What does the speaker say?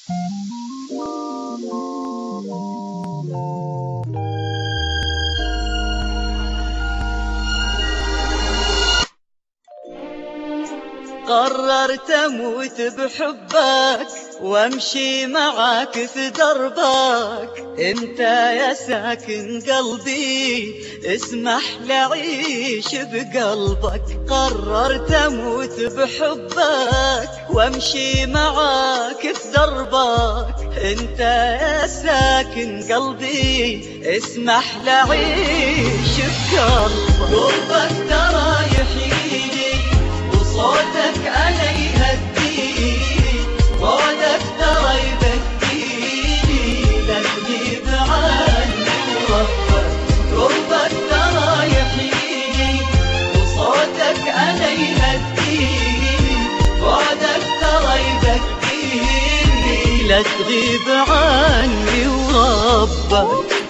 قررت اموت بحبك وامشي معاك في دربك، انت يا ساكن قلبي اسمح لأعيش بقلبك. قررت اموت بحبك وامشي معاك في دربك، انت يا ساكن قلبي اسمح لأعيش بقلبك. قربك ترى يحييني وصوتك أنا يهديني، بعدك ترى يبكيني لا تغيب عني وربك. قربك ترى يحييني وصوتك أنا يهديني، بعدك ترى يبكيني لا تغيب عني وربك.